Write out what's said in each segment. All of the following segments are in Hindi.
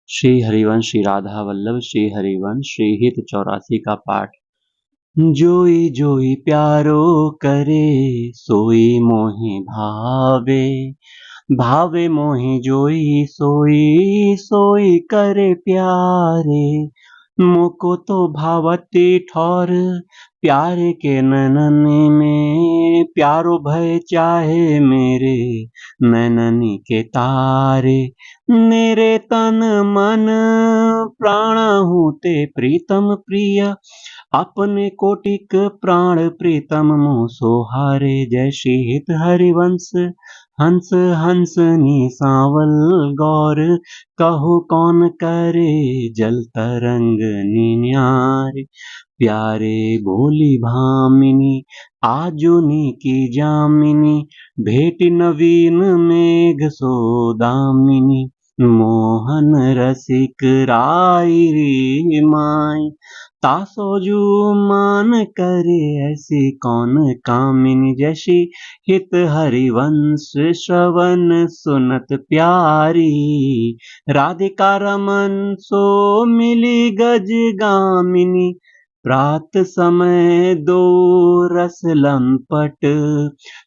श्री हरिवंश श्री राधा वल्लभ श्री हरिवंश श्री हित 84 का पाठ। जोई जोई प्यारो करे सोई मोहि भावे, भावे मोहि जोई सोई सोई करे प्यारे। मोको तो भावती ठौर प्यारे के नैननी में, प्यारो भय चाहे मेरे नैननी के तारे। मेरे तन मन प्राण हूँ ते प्रीतम प्रिय, अपने कोटिक प्राण प्रीतम मुँह सोहारे। जय श्री हित हरिवंश हंस हंस निसावल गौर, कहो कौन करे जल तरंग निन्यारे। प्यारे बोली भामिनी आजुनी की जामिनी, भेट नवीन मेघ सोदामिनी। मोहन रसिक राई रे माई, तासो जू मान करे ऐसी कौन कामिनी। जैसी हित हरिवंश श्रवण सुनत प्यारी, राधिका रमन सो मिली गज गामिनी। प्रात समय दो रस लंपट,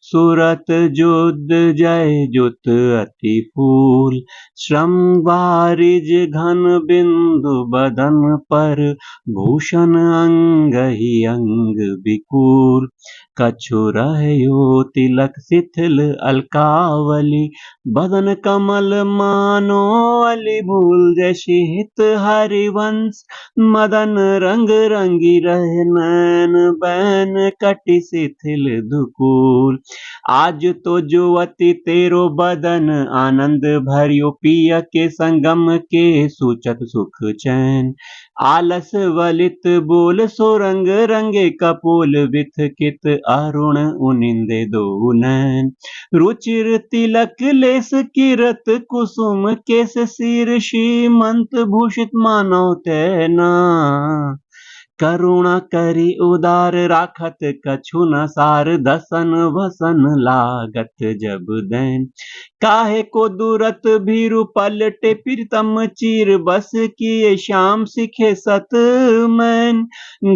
सुरत जुद जय जुत अति फूल। श्रम वारिज घन बिंदु बदन पर, भूषण अंग ही अंग विकूल। कछु रहयो तिलक शिथिल अलकावली, बदन कमल मानो अली भूल। जैसी हित हरिवंश मदन रंग रंगी रहे, नैन बैन कटि शिथिल दुकूल। आज तो जुवती तेरो बदन आनंद भरियो, पिया के संगम के सूचत सुख चैन। आलस वलित बोल सो रंग रंगे कपोल, विथ कित अरुण उनिंदे दो नैन। रुचिर तिलक लेस किरत कुसुम केस, सिर श्रीमंत भूषित मानव तैना। करुणा करी उदार राखत कछु न सार, दसन वसन लागत जब दैन। काहे को दूरत भीरु पलटे प्रीतम चीर, बस किए श्याम सिखे सत मैन।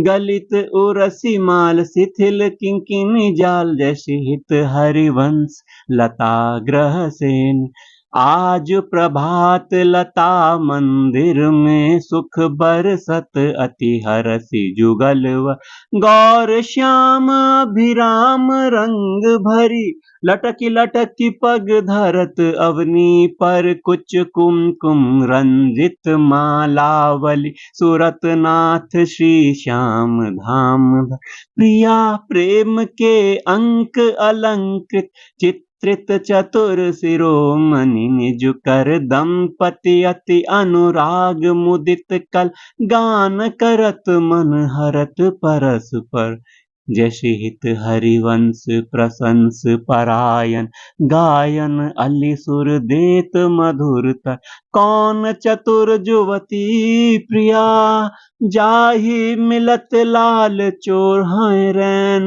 गलित उरसी माल शिथिल किंकिनी जाल, जैसी हित हरिवंश लता ग्रह सेन। आज प्रभात लता मंदिर में, सुख बरसत अति हरसि जुगल। गौर श्याम अभिराम रंग भरी, लटकी लटकी पग धरत अवनी पर। कुछ कुमकुम रंजित मालावली, सूरत नाथ श्री श्याम धाम। प्रिया प्रेम के अंक अलंकृत, चित्रित चतुर शिरोमणि निज कर। दंपति अति अनुराग मुदित कल, गान करत मन हरत परस्पर। जैसे हित हरिवंश प्रशंस परायण, गायन अली सुर देत मधुरता। कौन चतुर जुवती प्रिया, जाहि मिलत लाल चोर हैं रैन।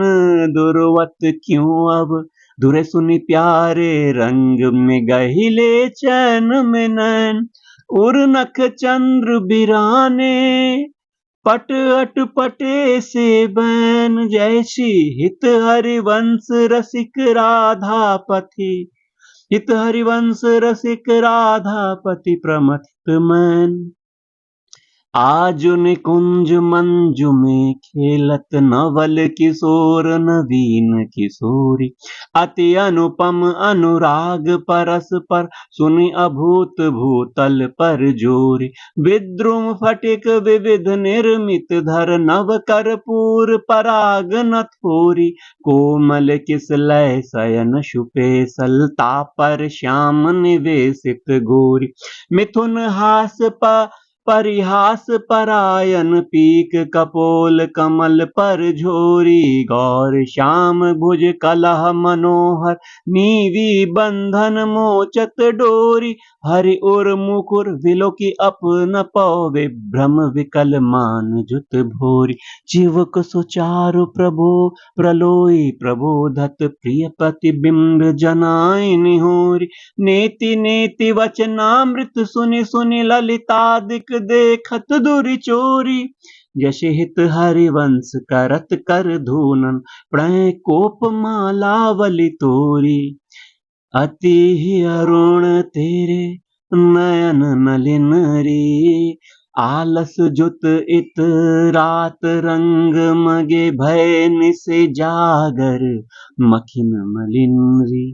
दुर्वत क्यों अब दुरे सुनि प्यारे, रंग में गहिले चैन में नैन। उर नख चंद्र बिराने, पट अट पटे से बैन। जैसी हित हरिवंश रसिक राधापति, हित हरिवंश रसिक राधापति प्रमथित मैन। आज निकुंज मंजु में खेलत, नवल किशोर नवीन किशोरी। अति अनुपम अनुराग परस्पर, सुनि अभूत भूतल पर जोरी। विद्रुम फटिक विविध निर्मित धर, नव कर्पूर पराग नथोरी। कोमल किसलय शयन सुपेसल, तापर श्याम निवेशित गोरी। मिथुन हास परिहास परायन पीक कपोल कमल पर झोरी गौर श्याम भुज कलह मनोहर नीवी बंधन मोचत डोरी हरि उर मुकुर विलोकी अपन पौवे भ्रम विकल मान जुत भोरी जीवक सुचारु प्रभो प्रलोई प्रबोधत प्रिय प्रतिबिंब जनाय निहोरी नेति नेति वचनामृत सुनि सुनि ललितादिक देखत दुरि चोरी यश हित हरिवंश करत कर धूनन प्रणय कोप मालावली तोरी अति ही अरुण तेरे नयन नलिन री आलस जुत इत रात रंग मगे भय निसे जागर मखिन मलिन री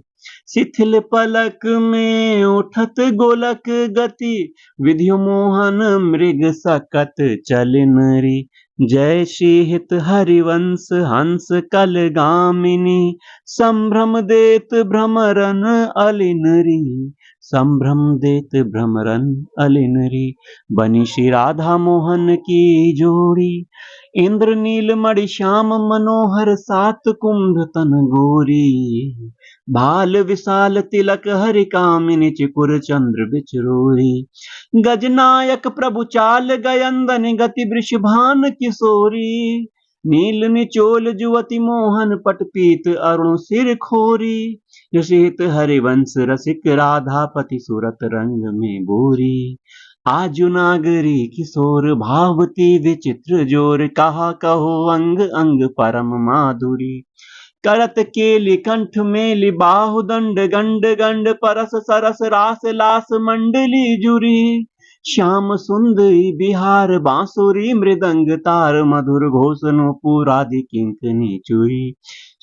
शिथिल पलक में उठत गोलक गति विधियो मोहन मृग सकत चलिन री जय श्री हित हरिवंश हंस कल गामिनी संभ्रम देत भ्रमरन अलिनरी संभ्रम देत भ्रमरन अलिनरी बनी श्री राधा मोहन की जोड़ी इंद्र नील मणि श्याम मनोहर सात कुंभ तन गोरी भाल विशाल तिलक हरि कामिनी चिकुर चंद्र बिचरोरी गजनायक प्रभु चाल गयंदन गति वृषभान किशोरी नील निचोल जुवती मोहन पट पीत अरुण सिर खोरी यशित हरिवंश रसिक राधापति सूरत रंग में बोरी आजु नागरी किशोर भावती विचित्र जोर कहा कहो अंग अंग परम माधुरी करत केली कंठ मेली बाहु दंड गंड गंड परस सरस रास लास मंडली जुरी श्याम सुंदरी बिहार बांसुरी मृदंग तार मधुर घोषनो पुरादि किंकनी चुरी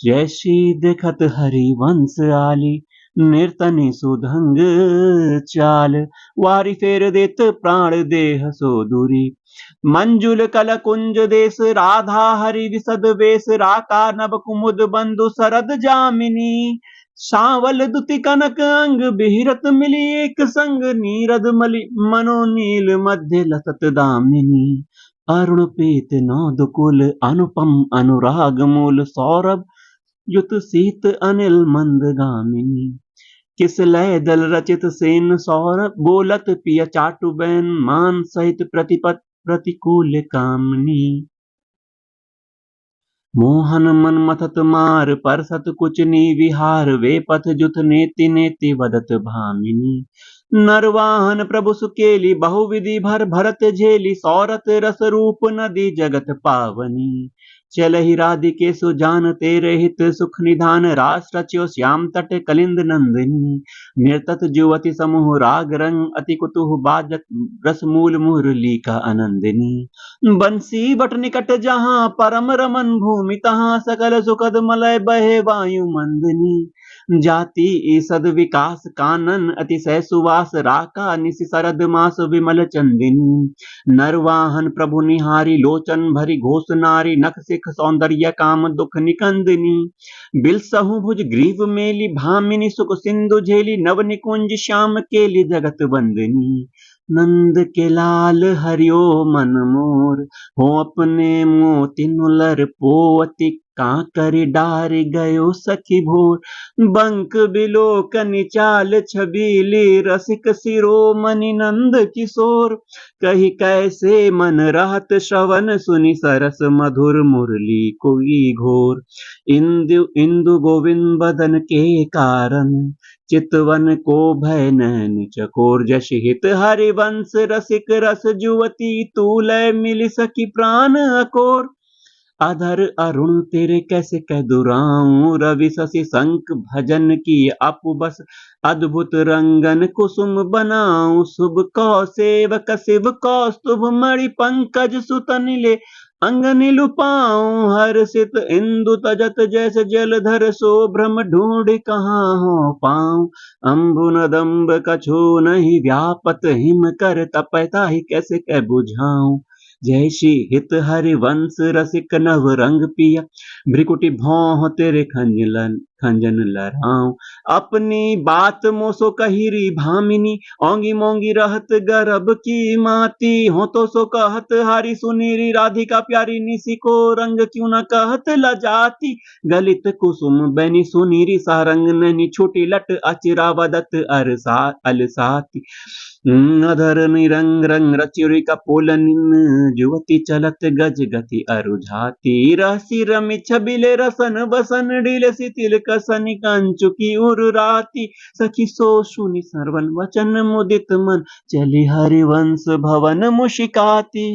जैसी देखत हरिवंश आली निर्तनी सुधंग चाल वारी फेर देत प्राण देह सो दूरी मंजुल कल कुंज देश राधा हरि विशद वेश राका नभ कुमुद बंधु शरद जामिनी सावल दुति कनक अंग बिहरत मिली एक संग नीरद मलि मनोनील मध्य लसत दामिनी अरुण पीत नौदकुल अनुपम अनुराग मूल सौरभ युत सीत अनिल मंदगामिनी किस लय दल रचित सेन सौरभ बोलत पिय चाटु बैन मान सहित प्रतिपत प्रतिकूल कामनी मोहन मन मथत मार परसत कुचनी विहार वे पथ जुत नेति नेति वदत भामिनी नरवाहन प्रभु सुकेली बहुविधि भर भरत झेली सौरत रस रूप नदी जगत पावनी चलहि राधिके सुजानते रहित सुख निधान रास रच्यो श्याम तट कलिंद नंदिनी निर्तत जुवती समूह राग रंग अति कुतुह बाजत रस मूल मुरली का आनंदिनी बंसी बट निकट जहाँ परम रमन भूमि तहाँ सकल सुखद मलय बहे वायु मंदनी जाति ईसद विकास कानन अतिशय सुवास राका निशि शरद मास विमल चंदिनी नरवाहन प्रभु निहारी लोचन भरी घोष नारी नख सिख सौंदर्य काम दुख निकंदिनी बिलसहु भुज ग्रीव मेली भामिनी सुख सिंधु झेली नव निकुंज श्याम केली जगत बंदिनी नंद के लाल हरियो मन मोर हो अपने मोती नुलर पोवती कांकरी डार गयो सखी भोर बंक बिलोकनि चाल छबीली रसिक शिरोमणि नंद किशोर कही कैसे मन रहत श्रवण सुनि सरस मधुर मुरली कोई घोर इंदु गोविंद बदन के कारण चितवन को भय नैन चकोर जश हित हरिवंश रसिक रस जुवती तूलय मिल सकी प्राण अकोर अधर अरुण तेरे कैसे कह दुराऊं रवि शशि शंख भजन की अपु बस अद्भुत रंगन कुसुम बनाऊं शुभ कौसेवक शिव कौस्तुभ मणि पंकज सुतनिले अंगनि लुपाऊं हर्षित इंदु तजत जैसे जलधर सो भ्रम ढूंढ कहाँ हो पाऊं अम्बु नदम्ब कछु नहीं व्यापत हिम कर तपैता ही कैसे कह बुझाऊं जय श्री हित हरिवंश रसिक नव रंग पिया भ्रिकुटी भौं तेरे खंजलन खंजन लहराऊं। अपनी बात मोसो कहिरी भामिनी, ओंगी मोंगी रहत गर्भ की माती। हो तो सो कहत हारी सुनीरी, राधिका प्यारी निसी को रंग क्यों न कहत लजाती। गलित कुसुम बनी सुनीरी, सारंग नैनी छोटी लट अचिरावदत अलसाती। अधर निरंग रंग रचिरी कपोलन, जुवती चलत गज गति अरुझाती। रहसी रमि छबिले रसन बसन, ढीले शिथिल कसनि कंचुकी उर्राती। सखी सो सुनि श्रवण वचन मुदित मन, चली हरिवंश भवन मुशिकाती।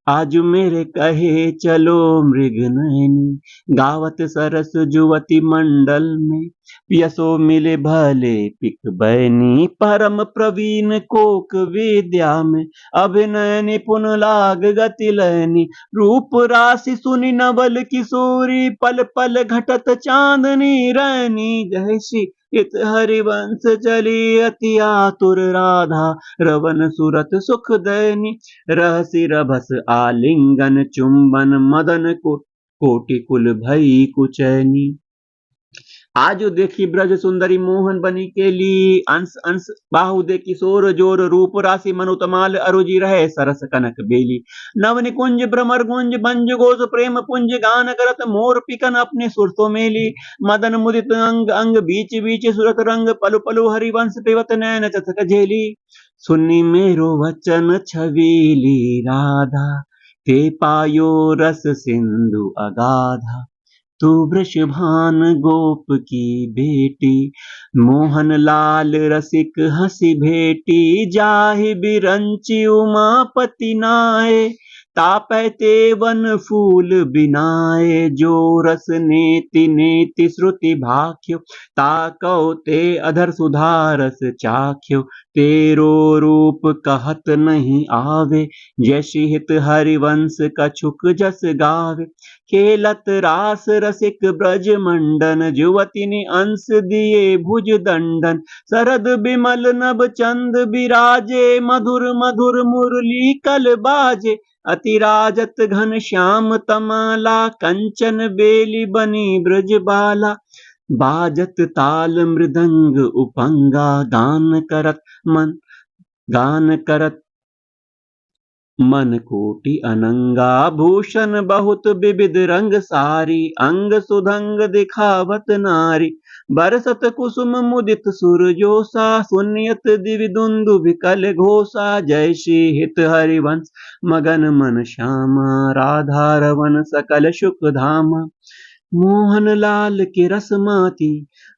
आजु मेरे कहे चलो मृग नयनी, गावत सरस जुवती मंडल में। पियसो मिले भले पिक बैनी, परम प्रवीण कोक विद्या में। अभिनय निपुण लाग गति लयनी, रूप राशि सुनि नवल किशोरी। पल पल घटत चांदनी रैनी, जैसी इत हरिवंश चली अति आतुर। राधा रवन सुरत सुख दैनी, रहसी रभस आलिंगन चुंबन। मदन कोटि कुल भई कुचैनी। आजु देखी ब्रज सुंदरी मोहन बनी केली, अंश अंश बाहु दे किशोर जोर। रूप राशि मनुतमाल अरुजि रहे सरस कनक बेली। नव निकुंज भ्रमर गुंज बंज घोष, प्रेम पुंज गान करत मोर पिकन अपने सुर तो मेली। मदन मुदित अंग अंग बीच बीच सुरत रंग, पलु पलु हरिवंश पिबत नैन चटक झेली। सुनी मेरो वचन छबीली राधा, ते पायो रस सिंधु अगाधा। तू वृषभान गोप की बेटी, मोहन लाल रसिक हंसी भेटी। जाहि बिरंची उमापति नाये, तापैते वन फूल बिनाए। जो रस नेति नेति श्रुति भाख्यो, ताकौ ते अधर सुधारस चाख्यो। तेरो रूप कहत नहीं आवे, जैसी हित हरिवंश कछुक जस गावे। खेलत रास रसिक ब्रज मंडन, जुवतिनि अंश दिए भुज दंडन। शरद बिमल नभ चंद बिराजे, मधुर मधुर मुरली कल बाजे। अति राजत घन श्याम तमाला, कंचन बेली बनी ब्रज बाला। बाजत ताल मृदंग उपंगा, गान करत मन कोटि अनंगा। भूषण बहुत विविध रंग सारी, अंग सुधंग दिखावत नारी। बरसत कुसुम मुदित सुरजोसा, सुनियत दिवि दुंदुभि कल घोषा। जैसी हित हरिवंश मगन मन श्यामा, राधा रवन सकल सुख धामा। मोहन लाल के रस माती,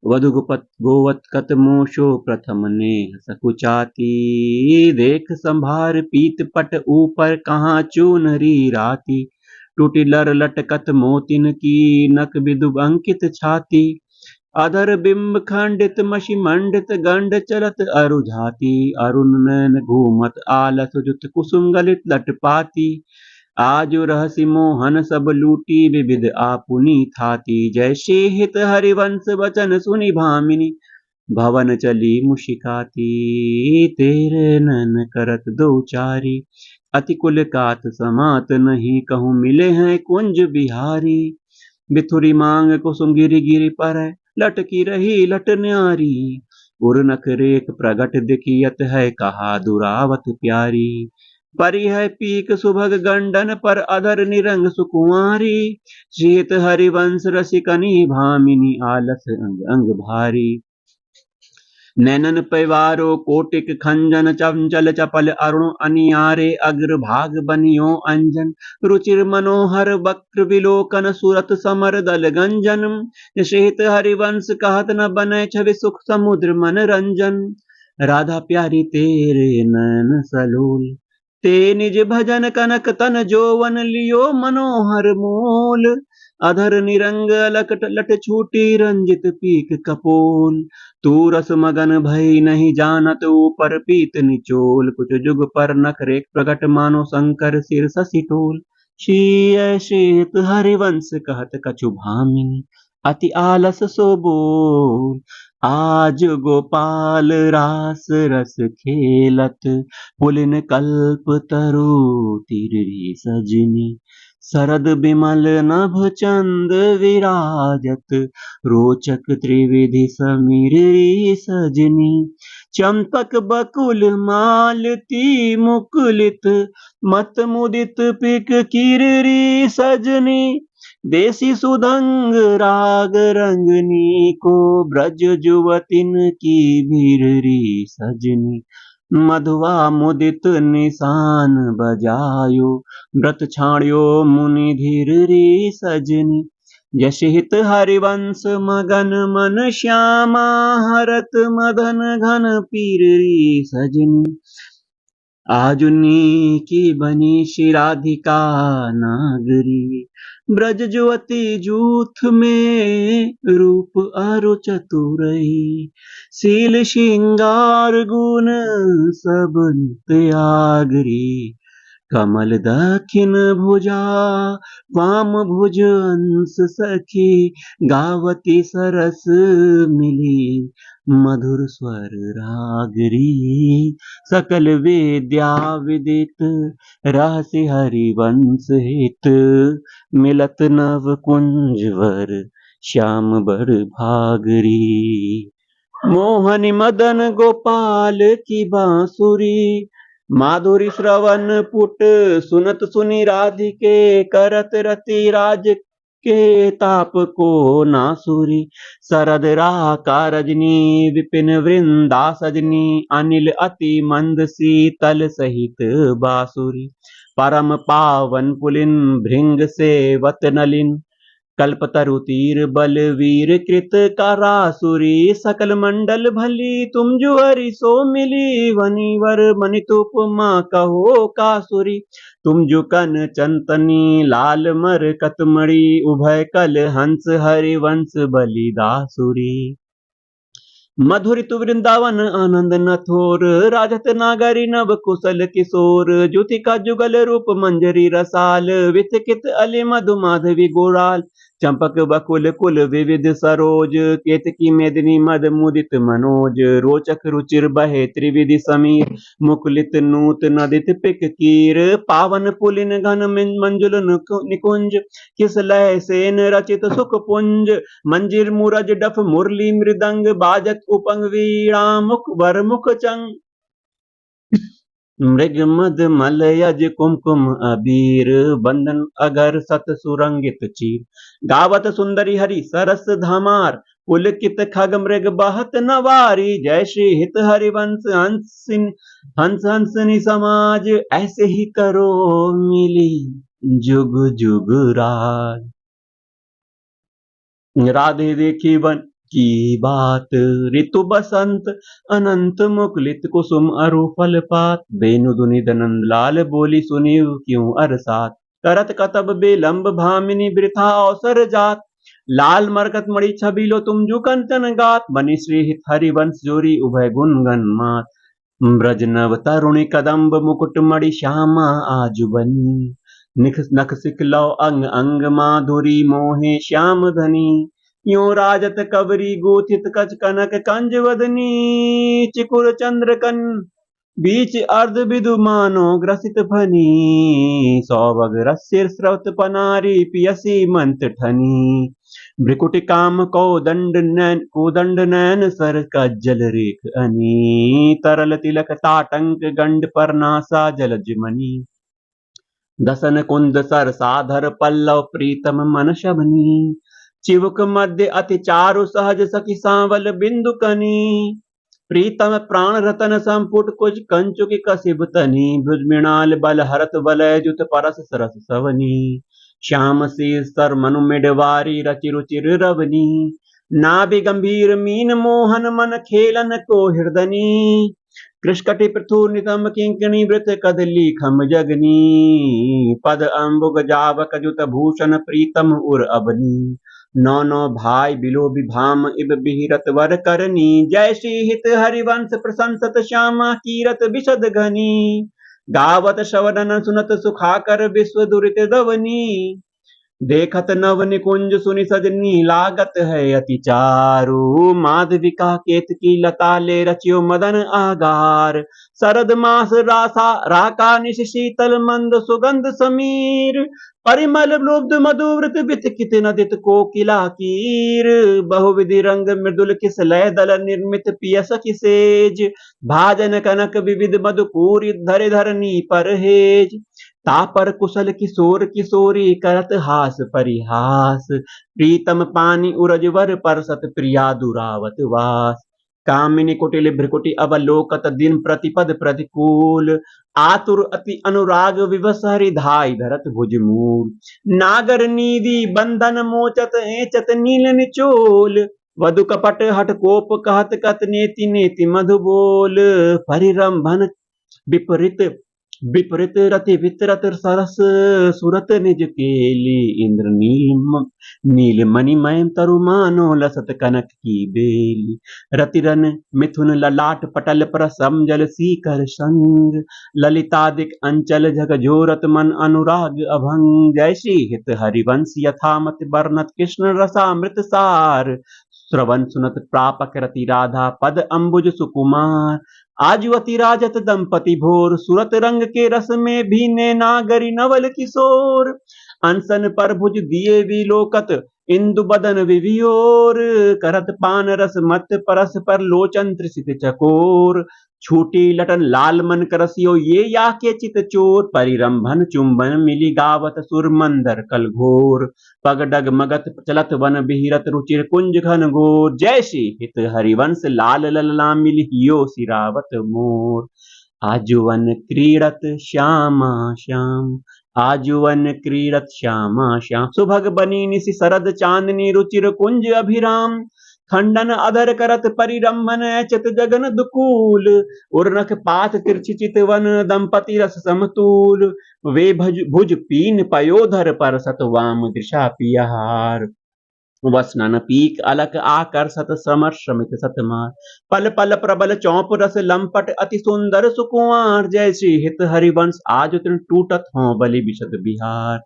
वधुगुपत गोवत्कत मोशो प्रथम नेह सकुचाती। देख संभार पीत पट ऊपर, कहाँ चूनरी राती। टूटी लर लटकत मोतिन की, नक बिदुब अंकित छाती। अधर बिंब खंडित मषि मंडित, गंड चलत अरुझाती। अरुण नैन घूमत आलस जुत, कुसुम गलित लटपाती। आजु रहसि मोहन सब लूटी, विविध आपुनी थाती। जैसे हित हरिवंश वचन सुनि भामिनी, भवन चली मुशिकाती। तेरे नैन करत दो चारी, अति कुल कात समात नहीं। कहूँ मिले हैं कुंज बिहारी, बिथुरी मांग कुसुम गिरी गिरी पर। लटकी रही लट न्यारी, उर नख रेख प्रगट दिखियत है। कहा दुरावत प्यारी, परी है पीक सुभग गंडन पर। अधर निरंग सुकुमारी, शीत हरिवंश रसिकनी भामिनी। आलस अंग अंग भारी, नैनन पैवारो कोटिक खंजन। चंचल चपल अरुण अनियारे, अग्र भाग बनियो अंजन। रुचिर मनोहर वक्र विलोकन, सुरत समर दल गंजन। शीत हरिवंश कहत न बनै, छवि सुख समुद्र मन रंजन। राधा प्यारी तेरे नैन सलोल, ते निज भजन कनक तन जोवन। लियो मनोहर मोल, अधर निरंग लकट लट छूटी। रंजित पीक कपोल, तू रस मगन भई नहीं जानत। ऊपर पीत निचोल, कुछ जुग पर नख रेख प्रगट। मानो शंकर सिर शशि टोल। शीय शीत हरिवंश कहत कछु भामिनी, अति आलस सो बोल। आज गोपाल रास रस खेलत, पुलिन कल्प तरु तिररी सजनी। शरद बिमल नभ चंद विराजत, रोचक त्रिविधि समीर सजनी। चंपक बकुल मालती मुकुलित, मत मुदित पिक किररी सजनी। देसी सुदंग राग रंगनी को, ब्रज जुवतिन की भीररी सजनी। मधुआ मुदित निशान बजायो, व्रत छाड़ियो मुनि धीर री सजनी। यश हित हरिवंश मगन मन श्यामा, हरत मदन घन पीर री सजनी। आजुनी की बनी शिराधिका नागरी, ब्रज जुवती जूथ में रूप अरु चतुरई। शील श्रृंगार गुण सब त्यागरी, कमल दक्षिण भुजा वाम भुज अंश सखी। गावती सरस मिली मधुर स्वर रागरी, सकल विद्या विदित रहस्य हरिवंश हित। मिलत नव कुंजवर श्याम बर भागरी। मोहनी मदन गोपाल की बांसुरी, माधुरी श्रवण पुट सुनत सुनी राधिके। करत रति राज के ताप को नासुरी, शरद राका रजनी विपिन वृंदा सजनी। अनिल अति मंद शीतल सहित बासुरी, परम पावन पुलिन भृंग सेवत नलिन। कल्पतरु तीर बलवीर कृत करासुरी, सकल मंडल भली तुम जुअरी सो मिली। वनिवर मनित उपमा कहो कासुरी, तुम जुकन चंतनी लाल मर कतमणि। उभय कल हंस हरिवंश बलिदासुरी। मधुरित वृंदावन आनंद नथोर, राजत नागरी नव कुशल किशोर। ज्योतिका जुगल रूप मंजरी रसाल, वितकित अली मधु माधवी गोराल। चंपक बकुल कुल विविध सरोज, केतकी मेदिनी मद मुदित मनोज। रोचक रुचिर बहे त्रिविधि समीर, मुकुलित नूत नदित पिक कीर। पावन पुलिन घन मंजुल निकुंज, किस लय सेन रचित सुख पुंज। मंजिर मुरज डफ मुरली मृदंग, बाजत उपंग वीणा मुख वर मुख चंग। मृग मद मल यज कुमकुम अबीर, बंधन अगर सत सुरंगित चीर। गावत सुंदरी हरि सरस धामार, पुलकित खग मृग बहत नवारी। जय श्री हित हरिवंश हंस हंसनी समाज, ऐसे ही करो मिली जुग जुग राज। राधे देखी वन की बात, ऋतु बसंत अनंत मुकुलित कुसुम अरु फल पात। बेनु दुनि नंद लाल बोली सुनिव क्यों अरसात। करत कतब बेलंब भामिनी वृथा अवसर जात। लाल मरकत मणि छबिलो तुम जु कंचन गात। बनी श्री हित हरिवंश जोरी उभय गुण गण मात। ब्रज नव तरुणी कदम्ब मुकुट मणि श्यामा आजु बनी। नख सिखलौ अंग अंग माधुरी मोहे श्याम धनी। यो राजत कबरी गोथित कच कनक कंज वदनी। चिकुर चंद्रकन बीच अर्ध विदु मानो ग्रसित फनी। सौभग रस्सिर स्रवत पनारी पियसी मंत ठनी। भ्रिकुटी काम कोदंड नैन सर कज्जल रेख अनी। तरल तिलक ताटंक गंड परनासा जलज मनी। दसन कुंद सर साधर पल्लव प्रीतम मन शबनी। चिवुक मध्य अति चारु सहज सखी सांवल बिंदु कनी। प्रीतम प्राण रतन संपुट कुछ कंचुकी कसिब तनी। भुज मृणाल बल हरत वलय जुत परस सरस सवनी। श्याम शीर सर मनु मिडवारी रचि रुचिर रवनी। नाभि गंभीर मीन मोहन मन खेलन को हृदनी। कृष्कटि पृथु नितंब किंकणी वृत कदली खम जगनी। पद अम्बुग जावक जुत भूषण प्रीतम उर अबनी। नौ नौ भाई बिलो विभाम इब बिहिरत वर करनी। जय श्री हित हरिवंश प्रशंसत श्यामा कीरत विशद घनी। गावत श्रवणन सुनत सुखाकर विश्व दुरित दवनी। देखत नव निकुंज सुनि सजनी लागत है अति चारु। माधविका केतकी लता ले रचियो मदन आगार। शरद मास रासा राका निश शीतल मंद सुगंध समीर। परिमल लुब्ध मधुव्रत वितकित नदित कोकिला कीर। बहुविधि रंग मृदुल किस लय दल निर्मित पियस किसेज। भाजन कनक विविध मधुपूरी धरे धरनी परहेज। तापर कुशल किशोर किशोरी करत हास परिहास। प्रीतम पानी उरजवर परसत प्रिया दुरावत वास। कामिनी कुटिल भ्रकुटि अवलोकत दिन प्रतिपद प्रतिकूल। आतुर अति अनुराग विवश हरिधाई धरत भुज मूल। नागर नीति बंधन मोचत एचत नील निचोल। वधु कपट हठ कोप कहत कत नेति नेति मधु बोल। परिरंभन विपरीत विपरीत रति वितरत सरस। सुरत निज केली इंद्र नील मणिमय तरुमानो लसत कनक की बेली। रतिरन मिथुन ललाट पटल पर समजल सीकर संग। ललितादिक अंचल झकझोरत मन अनुराग अभंग। जैसी हित हरिवंश यथामत बरनत कृष्ण रसामृत सार। श्रवण सुनत प्रापक रति राधा पद अंबुज सुकुमार। आजुअति राजत दंपति भोर। सुरत रंग के रस में भीने नागरी नवल किशोर। अनसन पर भुज दिए विलोकत इंदु बदन विभियोर। करत पान रस मत परस पर लोचन त्रिसित चकोर। छूटी लटन लाल मन करसियो ये या के चित चोर। परिरंभन चुंबन मिली गावत सुर मंदर कल घोर। पग डग मगत चलत वन बिहिरत रुचिर कुंज घन घोर। जैसी हित हरिवंश लाल ललना मिलियो सिरावत मोर। आजुवन क्रीडत श्यामा श्याम। आजुवन क्रीडत श्यामा श्याम। सुभग बनी निशि शरद चांदनी रुचिर कुंज अभिराम। खंडन अधर करत परिरंभन चत जगन दुकूल। उर्नख पात तिरछि चितवन दंपति रस समतूल। वे भुज पीन पयोधर पर सतवाम दिशा पियहार। वसनन पीक अलक आकर सत समर श्रमित सतमार। पल पल प्रबल चौप रस लंपट अति सुंदर सुकुमार। जैसी हित हरिवंश आज तृण टूटत हों बलि विशद बिहार।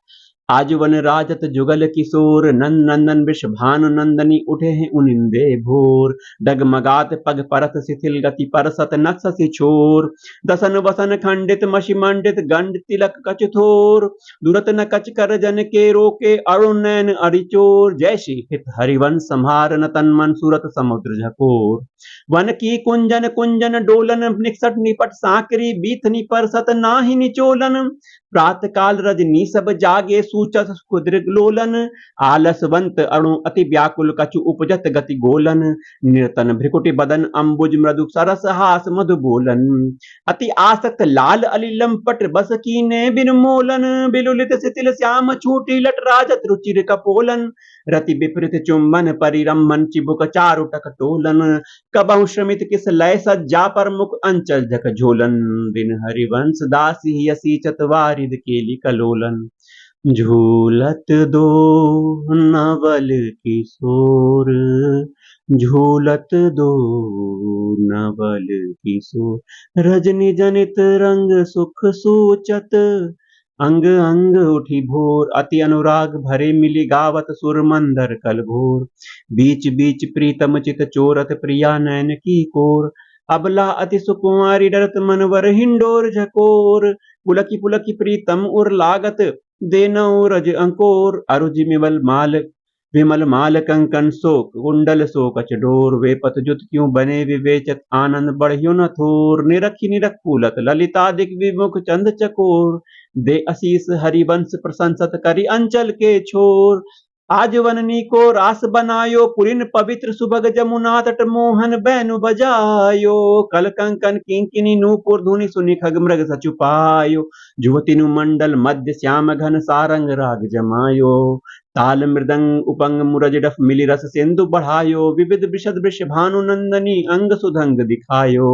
आज वन राजत जुगल किशोर। नंद नंदन विष भानु नंदनी उठे हैं उनिंदे भोर। डगमगात पग परत शिथिल गति परसत नक्शि छोर। दसन वसन खंडित मशि मंडित गंड तिलक कच थोर। दुरत न कच कर जन के रोके अरुण नयन अरिचोर। जैसी हित हरिवंश संहार न तन मन सूरत समुद्र झकोर। वन की कुंजन कुंजन डोलन निकसट निपट साकरी बीथनी परसत नाहि निचोलन। प्रात काल रजनी सब जागे सूचत कुद्र लोलन। आलसवंत अणु अति व्याकुल कछु उपजत गति गोलन। निर्तन भ्रिकुटि बदन अंबुज मृदु सरस हास मधु बोलन। अति आसक्त लाल अलिलम पट बस कीने बिन मोलन। बिलुलित शिथिल श्याम छूटी लट राजत रुचिर कपोलन। रति विपरीत चुंबन परिरंभन चिबुक चारु टक टोलन। कबहु श्रमित किस लय सज्जा पर मुख अंचल झक झोलन। दिन हरिवंश दासी यसी चतवारिद केली कलोलन। झूलत दो नवल किशोर। झूलत दो नवल किशोर। रजनी जनित रंग सुख सूचत। अंग अंग उठी भोर। अति अनुराग भरे मिली गावत सुर मंदर कल घोर। बीच बीच प्रीतम चित चोरत प्रिया नयन की कोर। अबला अति सुकुमारी डरत मनवर हिंडोर झकोर। पुलकी पुलकी प्रीतम उर लागत देनौ रज अंकोर। अरुजि विमल माल कंकन शोक कुंडल सो कच डोर। वे पतजुत क्यों बने विवेचत आनंद बढ़ियो न थोर। निरखी निरखूलत ललितादिक विमुख चंद चकोर। दे असीस हरिवंश प्रशंसत करी अंचल के छोर। आज वननी को रास बनायो पुरिन पवित्र सुभग जमुना तट मोहन बैनु बजायो। कल कंकन किंकिनी नूपुर धुनि सुनि खग मृग सचुपायो। जुवतिनु मंडल मध्य श्याम घन सारंग राग जमायो। ताल मृदंग उपंग मुरज डफ मिली रस सिंधु बढ़ायो। विविध विशद वृष भानु नंदनी अंग सुधंग दिखायो।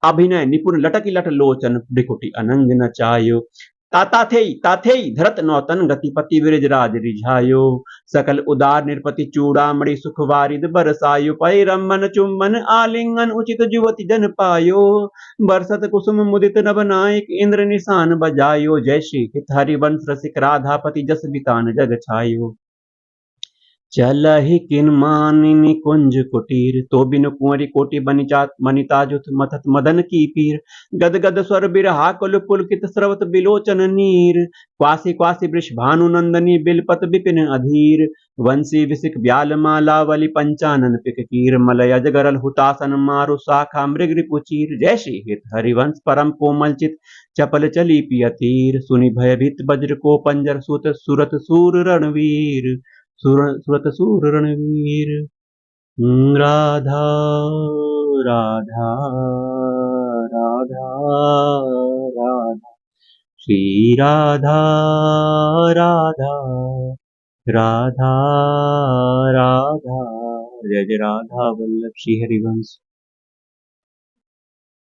अभिनय निपुण लटकी लट लोचन भ्रिकुटि अनंग नचायो। ताथेई धरत नौतन गतिपति विरजराज रिझायो। सकल उदार निरपति चूड़ामणि सुख वारिद बरसायो। पै रमन चुम्बन आलिंगन उचित जुवति जन पायो। बरसत कुसुम मुदित नभ नायक इंद्र निशान बजायो। जय श्री हित हरिवंश रसिक राधापति जस बितान जग छायो। चलहि किन मानिनि कुंज कुटीर, तो बिनु कुंवरी कोटि बनिता जुथ मथत मदन की पीर। गद गद स्वर बिरहा कुल पुलकित स्रवत बिलोचन नीर। क्वासी क्वासी वृषभानु नंदनी बिलपत विपिन अधीर। वंशी विसिक ब्याल माला वली पंचानन पिक कीर। मलय अजगरल हुतासन मारु शाखा मृग रिपुचीर। जय श्री हित हरिवंश परम कोमल चित चपल चली पियतीर। सुनि भयभीत वज्र को पंजर सुत सुरत सूर रणवीर। सुरत सूर रणवीर। राधा राधा राधा राधा श्री राधा राधा राधा राधा। जय जय राधा वल्लभ श्री हरिवंश।